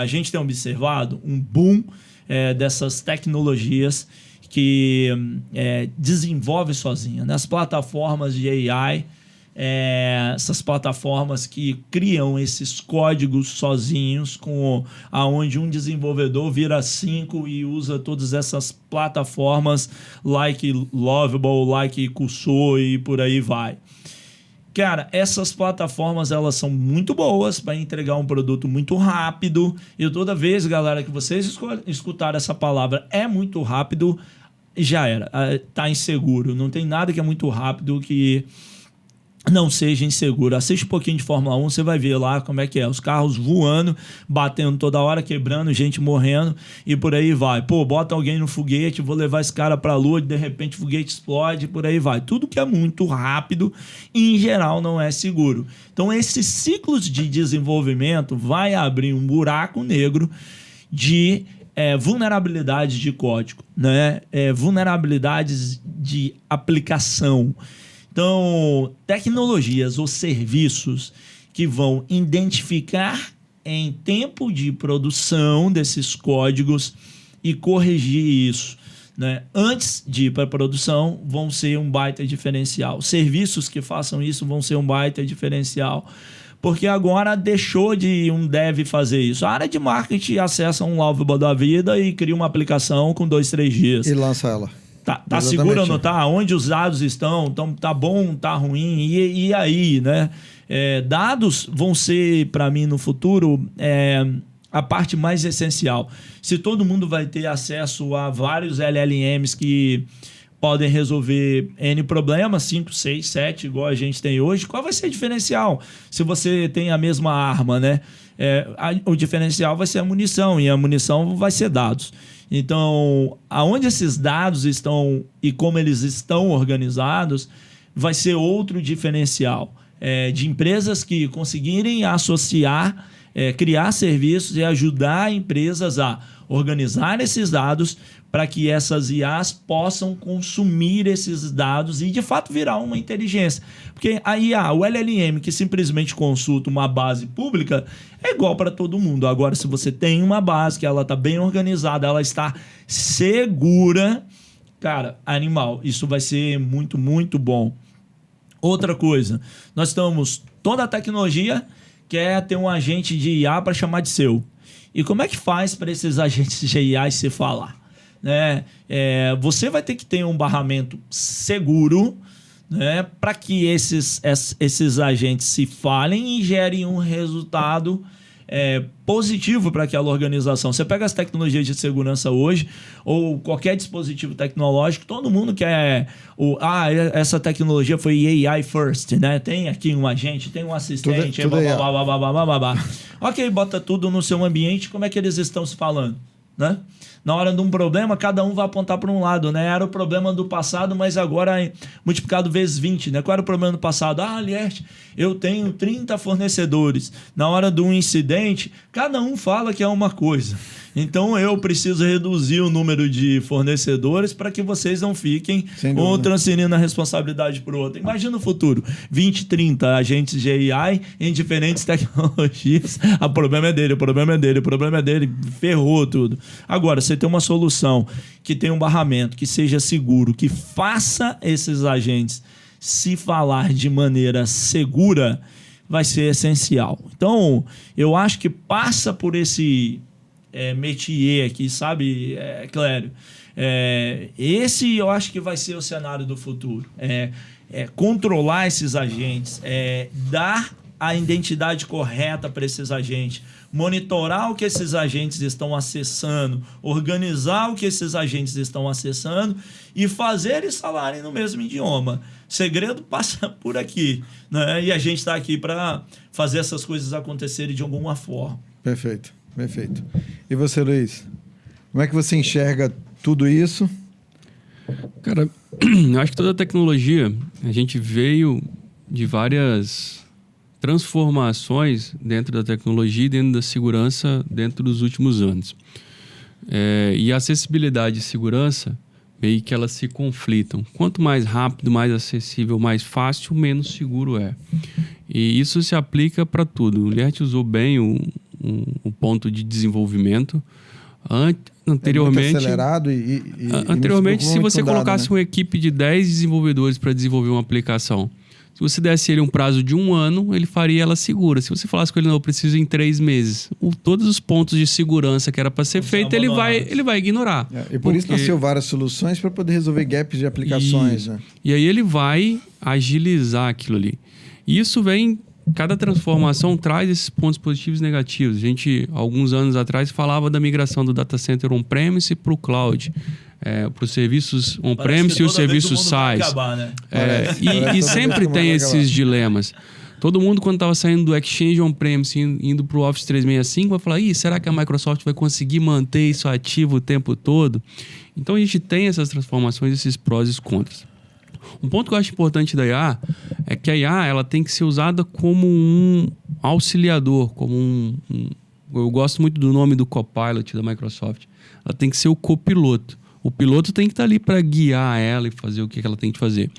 [SPEAKER 2] A gente tem observado um boom dessas tecnologias que desenvolve sozinha. Nas plataformas de AI, essas plataformas que criam esses códigos sozinhos, aonde um desenvolvedor vira 5 e usa todas essas plataformas like Lovable, like Cursor e por aí vai. Cara, essas plataformas elas são muito boas para entregar um produto muito rápido. E toda vez, galera, que vocês escutarem essa palavra muito rápido, já era. Tá inseguro. Não tem nada que é muito rápido que não seja inseguro. Assiste um pouquinho de Fórmula 1, você vai ver lá como é que é. Os carros voando, batendo toda hora, quebrando, gente morrendo e por aí vai. Bota alguém no foguete, vou levar esse cara pra lua, de repente o foguete explode, por aí vai. Tudo que é muito rápido, em geral, não é seguro. Então, esses ciclos de desenvolvimento vai abrir um buraco negro de vulnerabilidades de código, né? Vulnerabilidades de aplicação. Então, tecnologias ou serviços que vão identificar em tempo de produção desses códigos e corrigir isso, né? Antes de ir para a produção, vão ser um baita diferencial. Serviços que façam isso vão ser um baita diferencial, porque agora deixou de um dev fazer isso. A área de marketing acessa um Lovable da vida e cria uma aplicação com 2-3 dias.
[SPEAKER 1] E lança ela.
[SPEAKER 2] Tá seguro ou não tá? Onde os dados estão? Tá bom, tá ruim? E aí, né? Dados vão ser, para mim, no futuro, a parte mais essencial. Se todo mundo vai ter acesso a vários LLMs que podem resolver N problemas, 5, 6, 7, igual a gente tem hoje, qual vai ser o diferencial? Se você tem a mesma arma, né? O diferencial vai ser a munição, e a munição vai ser dados. Então, aonde esses dados estão e como eles estão organizados, vai ser outro diferencial. De empresas que conseguirem associar, criar serviços e ajudar empresas a organizar esses dados para que essas IAs possam consumir esses dados e, de fato, virar uma inteligência. Porque a IA, o LLM, que simplesmente consulta uma base pública, é igual para todo mundo. Agora, se você tem uma base que ela está bem organizada, ela está segura, cara, animal, isso vai ser muito, muito bom. Outra coisa, nós estamos... Toda a tecnologia quer ter um agente de IA para chamar de seu. E como é que faz para esses agentes de IA se falar? Né? Você vai ter que ter um barramento seguro, né, para que esses agentes se falem e gerem um resultado positivo para aquela organização. Você pega as tecnologias de segurança hoje, ou qualquer dispositivo tecnológico, todo mundo quer... essa tecnologia foi AI first, né? Tem aqui um agente, tem um assistente,
[SPEAKER 1] tudo
[SPEAKER 2] Ok, bota tudo no seu ambiente, como é que eles estão se falando? Né? Na hora de um problema, cada um vai apontar para um lado, né? Era o problema do passado, mas agora é multiplicado vezes 20, né? Qual era o problema do passado? Aliás, eu tenho 30 fornecedores. Na hora de um incidente, cada um fala que é uma coisa. Então, eu preciso reduzir o número de fornecedores para que vocês não fiquem um transferindo a responsabilidade para o outro. Imagina o futuro. 20, 30 agentes de AI em diferentes tecnologias. O problema é dele, o problema é dele, o problema é dele. Ferrou tudo. Agora, você tem uma solução que tem um barramento, que seja seguro, que faça esses agentes se falar de maneira segura, vai ser essencial. Então, eu acho que passa por esse... métier aqui, sabe, Clério? Esse eu acho que vai ser o cenário do futuro. Controlar esses agentes, dar a identidade correta para esses agentes, monitorar o que esses agentes estão acessando, organizar o que esses agentes estão acessando e fazer eles falarem no mesmo idioma. Segredo passa por aqui, né? E a gente está aqui para fazer essas coisas acontecerem de alguma forma.
[SPEAKER 1] Perfeito. Perfeito. E você, Luiz? Como é que você enxerga tudo isso?
[SPEAKER 3] Cara, eu acho que toda a tecnologia, a gente veio de várias transformações dentro da tecnologia e dentro da segurança dentro dos últimos anos. E a acessibilidade e segurança, meio que elas se conflitam. Quanto mais rápido, mais acessível, mais fácil, menos seguro é. E isso se aplica para tudo. O Liert usou bem o ponto de desenvolvimento. Anteriormente,
[SPEAKER 1] acelerado
[SPEAKER 3] anteriormente, se você colocasse uma equipe de 10 desenvolvedores para desenvolver uma aplicação, se você desse ele um prazo de 1 ano, ele faria ela segura. Se você falasse com ele, não, eu preciso em 3 meses, todos os pontos de segurança que era para ser feito, ele vai ignorar.
[SPEAKER 1] E por isso nasceu várias soluções para poder resolver gaps de aplicações. Né?
[SPEAKER 3] E aí ele vai agilizar aquilo ali. E isso vem... Cada transformação traz esses pontos positivos e negativos. A gente, alguns anos atrás, falava da migração do data center on-premise para o cloud. Para os serviços on-premise e os serviços SaaS.
[SPEAKER 2] Acabar, né?
[SPEAKER 3] E sempre tem esses dilemas. Todo mundo, quando estava saindo do Exchange on-premise indo para o Office 365, vai falar, será que a Microsoft vai conseguir manter isso ativo o tempo todo? Então, a gente tem essas transformações, esses prós e os contras. Um ponto que eu acho importante da IA é que a IA ela tem que ser usada como um auxiliador, como eu gosto muito do nome do Copilot da Microsoft. Ela tem que ser o copiloto. O piloto tem que estar ali para guiar ela e fazer o que ela tem que fazer.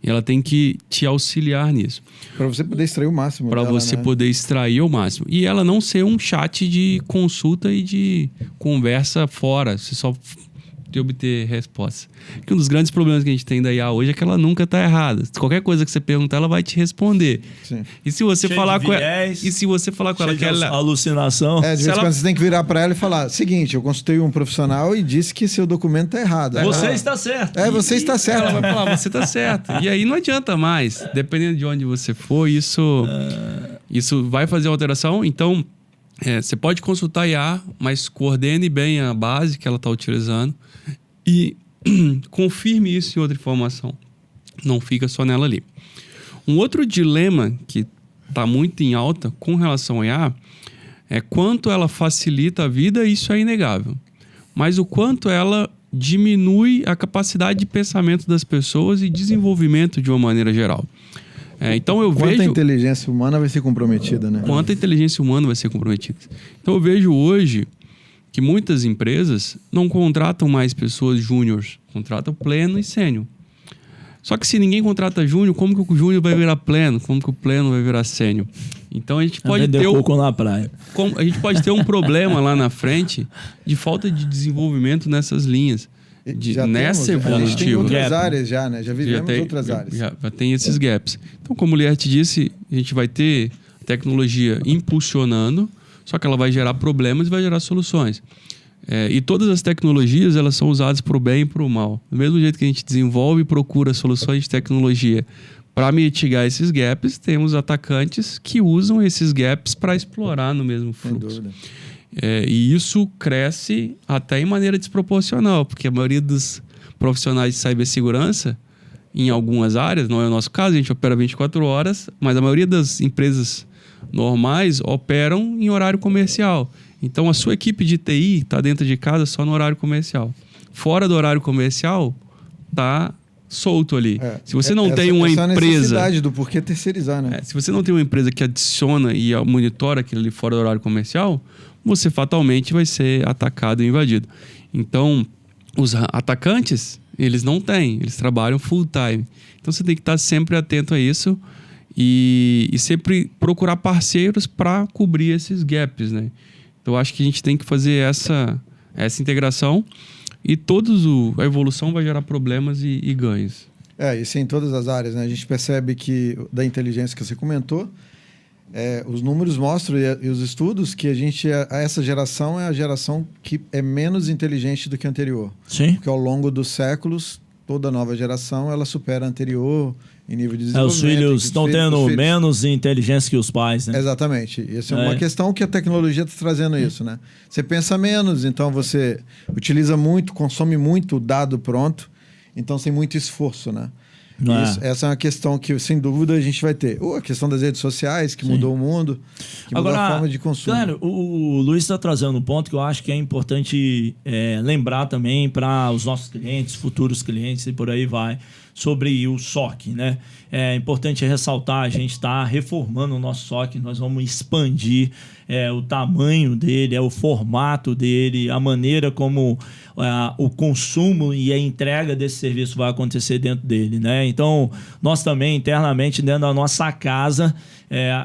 [SPEAKER 3] E ela tem que te auxiliar nisso.
[SPEAKER 1] Para você poder extrair o máximo.
[SPEAKER 3] Para você poder extrair o máximo. E ela não ser um chat de consulta e de conversa fora. Você só... de obter resposta. Porque um dos grandes problemas que a gente tem da IA hoje é que ela nunca está errada. Qualquer coisa que você perguntar, ela vai te responder.
[SPEAKER 1] Sim.
[SPEAKER 3] E se você falar com ela, que ela
[SPEAKER 2] alucinação,
[SPEAKER 1] de vez em quando você tem que virar para ela e falar: seguinte, eu consultei um profissional e disse que seu documento está errado.
[SPEAKER 2] Você está certo.
[SPEAKER 1] Você está certo.
[SPEAKER 3] Ela vai falar: você está certo. E aí não adianta mais. Dependendo de onde você for, isso vai fazer alteração. Então, Você pode consultar a IA, mas coordene bem a base que ela está utilizando e confirme isso em outra informação. Não fica só nela ali. Um outro dilema que está muito em alta com relação à IA é quanto ela facilita a vida, isso é inegável. Mas o quanto ela diminui a capacidade de pensamento das pessoas e desenvolvimento de uma maneira geral. Então eu vejo...
[SPEAKER 1] Quanta inteligência humana vai ser comprometida, né?
[SPEAKER 3] Quanta inteligência humana vai ser comprometida. Então eu vejo hoje que muitas empresas não contratam mais pessoas júniores, contratam pleno e sênior. Só que se ninguém contrata júnior, como que o júnior vai virar pleno? Como que o pleno vai virar sênior? Então a gente pode ter
[SPEAKER 2] coco na praia.
[SPEAKER 3] A gente pode ter um problema lá na frente de falta de desenvolvimento nessas linhas. Nessa evolutiva.
[SPEAKER 1] A gente tem outras áreas já, né? Já vivemos outras áreas.
[SPEAKER 3] Já tem esses gaps. Então, como o Liert disse, a gente vai ter tecnologia impulsionando, só que ela vai gerar problemas e vai gerar soluções. E todas as tecnologias, elas são usadas para o bem e para o mal. Do mesmo jeito que a gente desenvolve e procura soluções de tecnologia para mitigar esses gaps, temos atacantes que usam esses gaps para explorar no mesmo fluxo. Sem dúvida. E isso cresce até em maneira desproporcional, porque a maioria dos profissionais de cibersegurança, em algumas áreas, não é o nosso caso, a gente opera 24 horas, mas a maioria das empresas normais operam em horário comercial. Então a sua equipe de TI está dentro de casa só no horário comercial. Fora do horário comercial, está solto ali. Se você não tem uma empresa... Essa é a necessidade
[SPEAKER 1] do porquê terceirizar, né?
[SPEAKER 3] Se você não tem uma empresa que adiciona e monitora aquilo ali fora do horário comercial, você fatalmente vai ser atacado e invadido. Então, os atacantes, eles não têm, eles trabalham full time. Então, você tem que estar sempre atento a isso e sempre procurar parceiros para cobrir esses gaps, né? Então, acho que a gente tem que fazer essa integração e a evolução vai gerar problemas e ganhos.
[SPEAKER 1] Isso em todas as áreas, né? A gente percebe que, da inteligência que você comentou, os números mostram e os estudos que essa geração é a geração que é menos inteligente do que a anterior.
[SPEAKER 2] Sim.
[SPEAKER 1] Porque ao longo dos séculos, toda nova geração ela supera a anterior em nível de desenvolvimento.
[SPEAKER 2] Os filhos estão tendo menos inteligência que os pais, né?
[SPEAKER 1] Exatamente. Essa é uma questão que a tecnologia está trazendo isso, né? Você pensa menos, então você utiliza muito, consome muito dado pronto, então sem muito esforço, né? Essa é uma questão que, sem dúvida, a gente vai ter. A questão das redes sociais, que mudou o mundo, que mudou a forma de consumo.
[SPEAKER 2] Claro, o Luiz está trazendo um ponto que eu acho que é importante lembrar também para os nossos clientes, futuros clientes e por aí vai, sobre o SOC, né? É importante ressaltar, a gente está reformando o nosso SOC, nós vamos expandir o tamanho dele, o formato dele, a maneira como o consumo e a entrega desse serviço vai acontecer dentro dele, né? Então, nós também, internamente, dentro da nossa casa,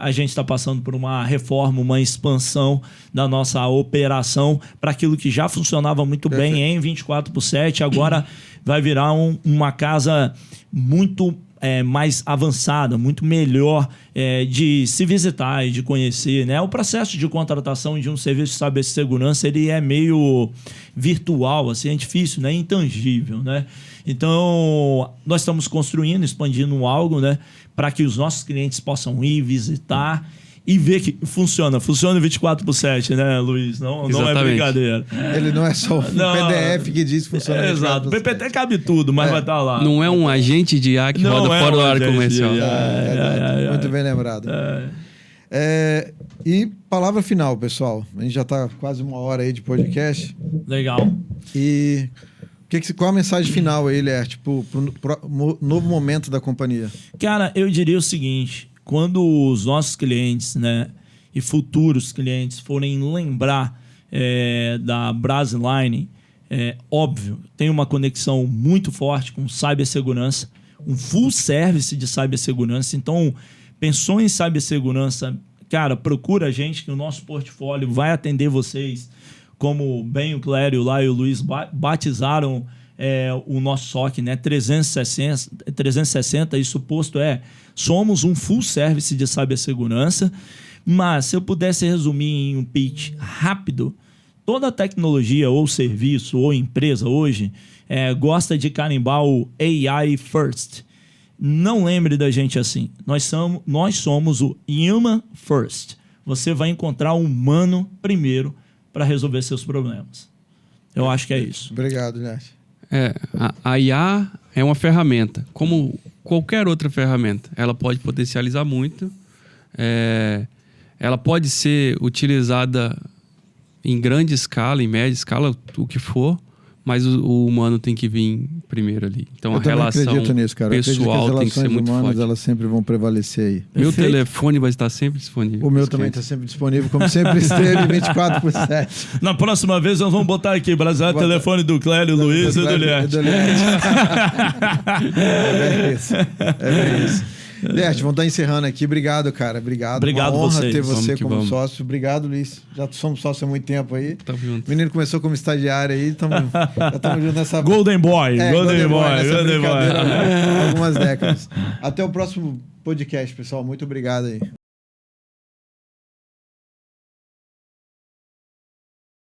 [SPEAKER 2] a gente está passando por uma reforma, uma expansão da nossa operação para aquilo que já funcionava muito bem em 24/7, agora vai virar uma casa muito mais avançada, muito melhor de se visitar e de conhecer, né? O processo de contratação de um serviço de cibersegurança, ele é meio virtual, assim, é difícil, né? Intangível, né? Então, nós estamos construindo, expandindo algo, né? Para que os nossos clientes possam ir visitar e ver que funciona 24/7, né, Luiz? Não é brincadeira.
[SPEAKER 1] Ele não é só um PDF que diz que funciona 24/7.
[SPEAKER 2] Exato. PPT cabe tudo, mas vai estar lá.
[SPEAKER 3] Não é um agente de IA que roda fora do horário comercial.
[SPEAKER 1] Muito bem lembrado. E palavra final, pessoal. A gente já está quase 1 hora aí de podcast.
[SPEAKER 2] Legal.
[SPEAKER 1] E qual a mensagem final aí, Liert, para o novo momento da companhia?
[SPEAKER 2] Cara, eu diria o seguinte: quando os nossos clientes, né, e futuros clientes forem lembrar da Brasline, óbvio, tem uma conexão muito forte com cibersegurança, um full service de cibersegurança. Então, pensou em cibersegurança, cara, procura a gente que o nosso portfólio vai atender vocês, como bem o Clério lá e o Luiz batizaram o nosso SOC, né? 360, isso posto somos um full service de cibersegurança, mas se eu pudesse resumir em um pitch rápido, toda tecnologia ou serviço ou empresa hoje gosta de carimbar o AI first. Não lembre da gente assim. Nós somos o human first. você vai encontrar o humano primeiro para resolver seus problemas. Eu acho que é isso.
[SPEAKER 1] Obrigado, Lierte.
[SPEAKER 3] A IA é uma ferramenta, como qualquer outra ferramenta. Ela pode potencializar muito, ela pode ser utilizada em grande escala, em média escala, o que for, mas o humano tem que vir primeiro ali. Então
[SPEAKER 1] eu
[SPEAKER 3] a relação
[SPEAKER 1] acredito nisso, cara.
[SPEAKER 3] pessoal tem que ser muito
[SPEAKER 1] humanas,
[SPEAKER 3] forte.
[SPEAKER 1] Elas sempre vão prevalecer aí.
[SPEAKER 3] Meu
[SPEAKER 2] Perfeito.
[SPEAKER 3] telefone vai estar sempre disponível.
[SPEAKER 1] O meu também está sempre disponível, como sempre esteve, 24/7.
[SPEAKER 2] Na próxima vez nós vamos botar aqui, brasileiro, telefone do Clélio, Luiz e do Lierte.
[SPEAKER 1] É bem isso. É bem isso. Lierte, vamos estar encerrando aqui. Obrigado, cara. Obrigado.
[SPEAKER 2] Obrigado
[SPEAKER 1] Uma honra
[SPEAKER 2] vocês.
[SPEAKER 1] ter você
[SPEAKER 3] Vamos que
[SPEAKER 1] como
[SPEAKER 3] vamos.
[SPEAKER 1] sócio. Obrigado, Luiz. Já somos sócios há muito tempo aí.
[SPEAKER 3] Tamo junto.
[SPEAKER 1] O menino começou como estagiário aí, já estamos juntos nessa...
[SPEAKER 2] Golden Boy,
[SPEAKER 1] Golden Boy, nessa
[SPEAKER 2] Golden
[SPEAKER 1] brincadeira
[SPEAKER 2] Boy.
[SPEAKER 1] há algumas décadas. Até o próximo podcast, pessoal. Muito obrigado aí.